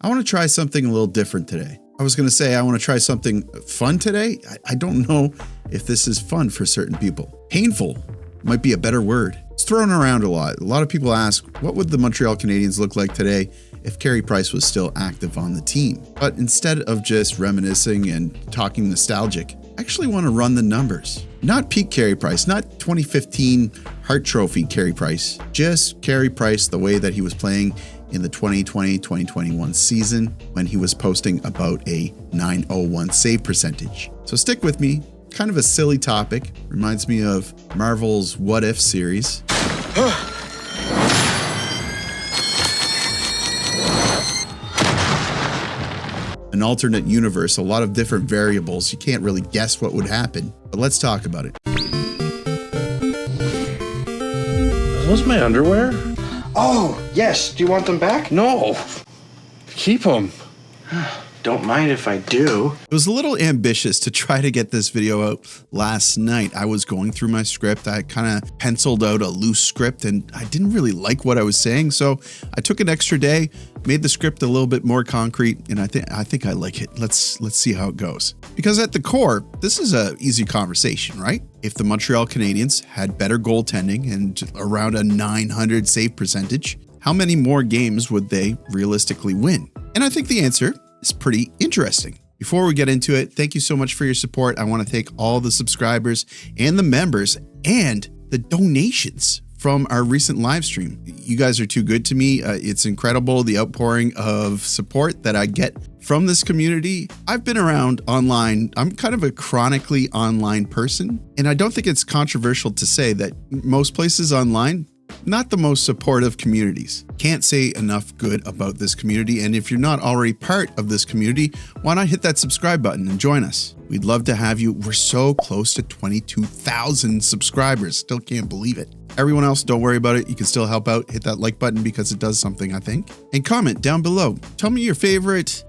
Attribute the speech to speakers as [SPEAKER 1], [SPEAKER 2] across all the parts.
[SPEAKER 1] I want to try something a little different today. I was going to say I want to try something fun today. I don't know if this is fun for certain people. Painful might be a better word. It's thrown around a lot. A lot of people ask, what would the Montreal Canadiens look like today if Carey Price was still active on the team? But instead of just reminiscing and talking nostalgic, I actually want to run the numbers. Not peak Carey Price, not 2015 Hart Trophy Carey Price, just Carey Price the way that he was playing in the 2020-2021 season when he was posting about a .901 save percentage. So stick with me. Kind of a silly topic. Reminds me of Marvel's What If series. An alternate universe, a lot of different variables. You can't really guess what would happen, but let's talk about it.
[SPEAKER 2] Are those my underwear?
[SPEAKER 3] Oh, yes. Do you want them back?
[SPEAKER 2] No. Keep them.
[SPEAKER 3] Don't mind if I do.
[SPEAKER 1] It was a little ambitious to try to get this video out last night. I was going through my script. I kind of penciled out a loose script and I didn't really like what I was saying. So I took an extra day, made the script a little bit more concrete, and I think I like it. Let's see how it goes. Because at the core, this is an easy conversation, right? If the Montreal Canadiens had better goaltending and around a .900 save percentage, how many more games would they realistically win? And I think the answer is pretty interesting. Before we get into it, thank you so much for your support. I want to thank all the subscribers and the members and the donations from our recent live stream. You guys are too good to me. It's incredible, the outpouring of support that I get from this community. I've been around online. I'm kind of a chronically online person, and I don't think it's controversial to say that most places online, not the most supportive communities. Can't say enough good about this community. And if you're not already part of this community, why not hit that subscribe button and join us? We'd love to have you. We're so close to 22,000 subscribers. Still can't believe it. Everyone else, don't worry about it. You can still help out. Hit that like button because it does something, I think. And comment down below. Tell me your favorite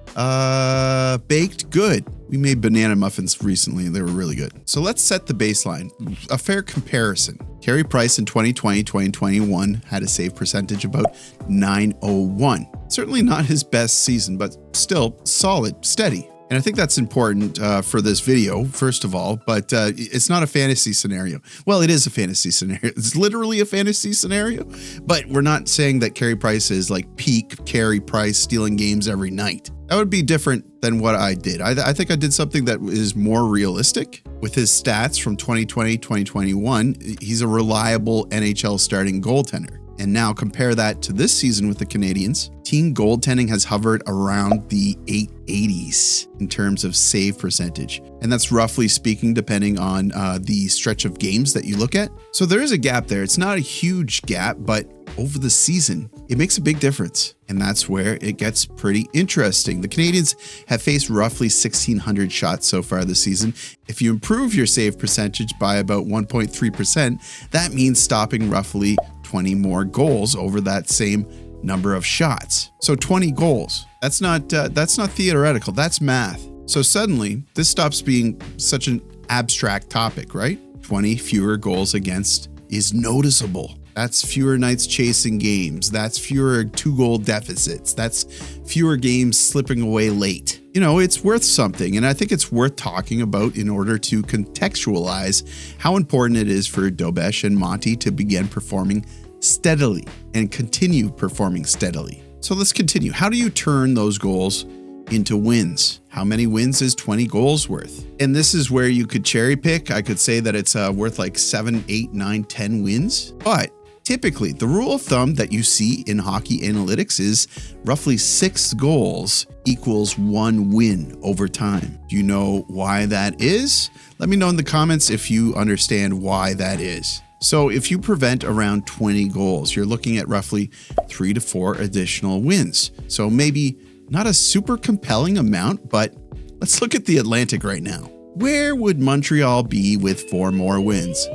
[SPEAKER 1] baked good. We made banana muffins recently and they were really good. So let's set the baseline. A fair comparison. Carey Price in 2020-2021 had a save percentage about .901. Certainly not his best season, but still solid, steady. And I think that's important for this video, first of all, but it's not a fantasy scenario. Well, it is a fantasy scenario. It's literally a fantasy scenario, but we're not saying that Carey Price is like peak Carey Price stealing games every night. That would be different than what I did. I think I did something that is more realistic. With his stats from 2020-2021, he's a reliable NHL starting goaltender. And now compare that to this season with the Canadiens. Team goaltending has hovered around the 880s in terms of save percentage. And that's roughly speaking, depending on the stretch of games that you look at. So there is a gap there. It's not a huge gap, but over the season, it makes a big difference. And that's where it gets pretty interesting. The Canadiens have faced roughly 1,600 shots so far this season. If you improve your save percentage by about 1.3%, that means stopping roughly 20 more goals over that same number of shots. So 20 goals. That's not theoretical. That's math. So suddenly this stops being such an abstract topic, right? 20 fewer goals against is noticeable. That's fewer nights chasing games. That's fewer 2-goal deficits. That's fewer games slipping away late. You know, it's worth something. And I think it's worth talking about in order to contextualize how important it is for Dobesh and Monty to begin performing steadily and continue performing steadily. So let's continue. How do you turn those goals into wins? How many wins is 20 goals worth? And this is where you could cherry pick. I could say that it's worth like 7, 8, 9, 10 wins. But typically, the rule of thumb that you see in hockey analytics is roughly 6 goals equals 1 win over time. Do you know why that is? Let me know in the comments if you understand why that is. So if you prevent around 20 goals, you're looking at roughly 3 to 4 additional wins. So maybe not a super compelling amount, but let's look at the Atlantic right now. Where would Montreal be with 4 more wins?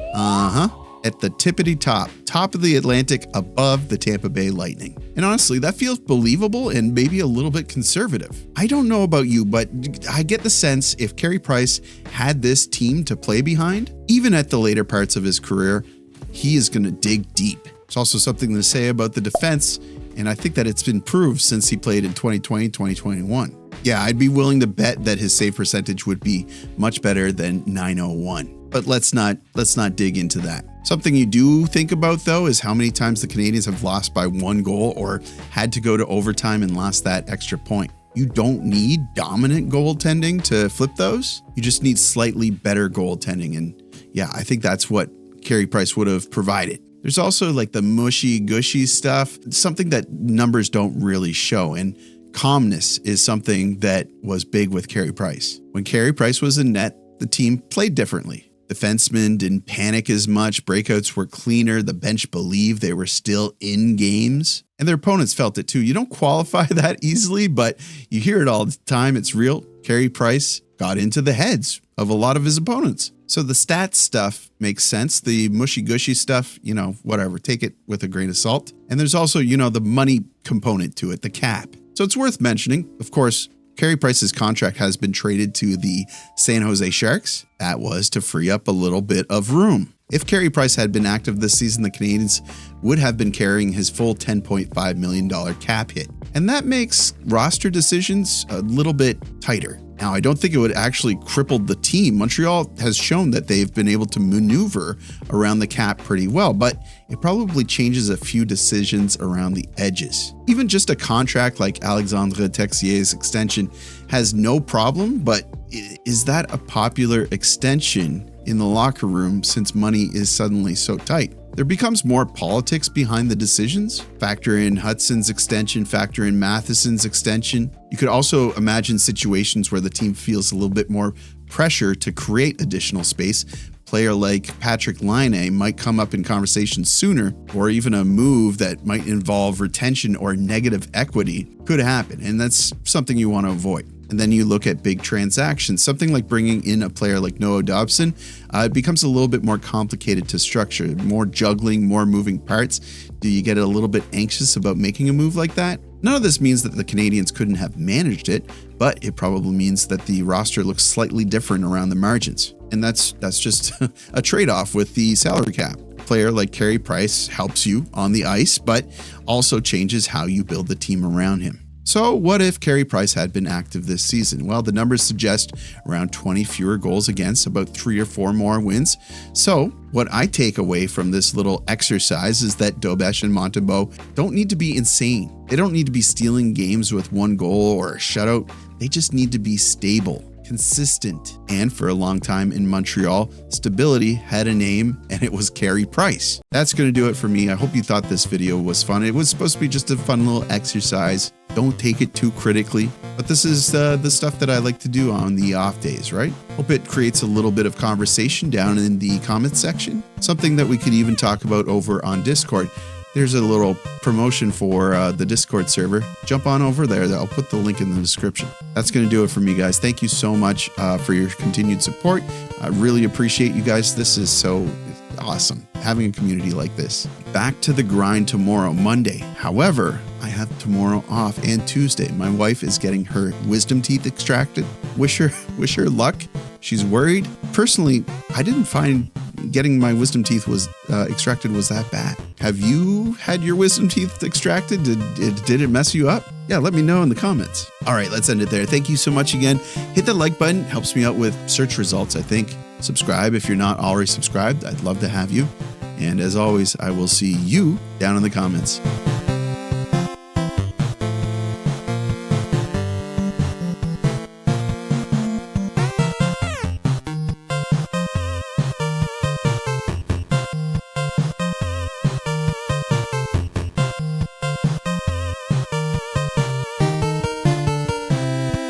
[SPEAKER 1] At the tippity top of the Atlantic above the Tampa Bay Lightning. And honestly, that feels believable and maybe a little bit conservative. I don't know about you, but I get the sense if Carey Price had this team to play behind, even at the later parts of his career, he is going to dig deep. There's also something to say about the defense And I think that it's been proved since he played in 2020, 2021. Yeah, I'd be willing to bet that his save percentage would be much better than .901. But let's not dig into that. Something you do think about, though, is how many times the Canadiens have lost by 1 goal or had to go to overtime and lost that extra point. You don't need dominant goaltending to flip those. You just need slightly better goaltending. And yeah, I think that's what Carey Price would have provided. There's also like the mushy gushy stuff, something that numbers don't really show. And calmness is something that was big with Carey Price. When Carey Price was in net, the team played differently. Defensemen didn't panic as much. Breakouts were cleaner. The bench believed they were still in games. And their opponents felt it too. You don't qualify that easily, but you hear it all the time. It's real. Carey Price got into the heads of a lot of his opponents. So the stats stuff makes sense. The mushy-gushy stuff, whatever. Take it with a grain of salt. And there's also, the money component to it, the cap. So it's worth mentioning. Of course, Carey Price's contract has been traded to the San Jose Sharks. That was to free up a little bit of room. If Carey Price had been active this season, the Canadiens would have been carrying his full $10.5 million cap hit. And that makes roster decisions a little bit tighter. Now, I don't think it would actually cripple the team. Montreal has shown that they've been able to maneuver around the cap pretty well, but it probably changes a few decisions around the edges. Even just a contract like Alexandre Texier's extension has no problem, but is that a popular extension in the locker room since money is suddenly so tight? There becomes more politics behind the decisions. Factor in Hudson's extension, factor in Matheson's extension. You could also imagine situations where the team feels a little bit more pressure to create additional space. Player like Patrick Laine might come up in conversation sooner, or even a move that might involve retention or negative equity could happen, and that's something you want to avoid. And then you look at big transactions, something like bringing in a player like Noah Dobson, it becomes a little bit more complicated to structure, more juggling, more moving parts. Do you get a little bit anxious about making a move like that? None of this means that the Canadiens couldn't have managed it, but it probably means that the roster looks slightly different around the margins. And that's just a trade-off with the salary cap. A player like Carey Price helps you on the ice, but also changes how you build the team around him. So what if Carey Price had been active this season? Well, the numbers suggest around 20 fewer goals against, about 3 or 4 more wins. So what I take away from this little exercise is that Dobesh and Montembeault don't need to be insane. They don't need to be stealing games with 1 goal or a shutout. They just need to be stable, consistent. And for a long time in Montreal, stability had a name, and it was Carey Price. That's going to do it for me. I hope you thought this video was fun. It was supposed to be just a fun little exercise. Don't take it too critically, but this is the stuff that I like to do on the off days, right? Hope it creates a little bit of conversation down in the comments section. Something that we could even talk about over on Discord. There's a little promotion for the Discord server. Jump on over there. I'll put the link in the description. That's going to do it for me, guys. Thank you so much for your continued support. I really appreciate you guys. This is so awesome, having a community like this. Back to the grind tomorrow, Monday. However, I have tomorrow off and Tuesday. My wife is getting her wisdom teeth extracted. Wish her luck. She's worried. Personally, I didn't find getting my wisdom teeth extracted was that bad. Have you had your wisdom teeth extracted? Did it mess you up? Yeah, let me know in the comments. All right, let's end it there. Thank you so much again. Hit the like button. Helps me out with search results, I think. Subscribe if you're not already subscribed. I'd love to have you. And as always, I will see you down in the comments.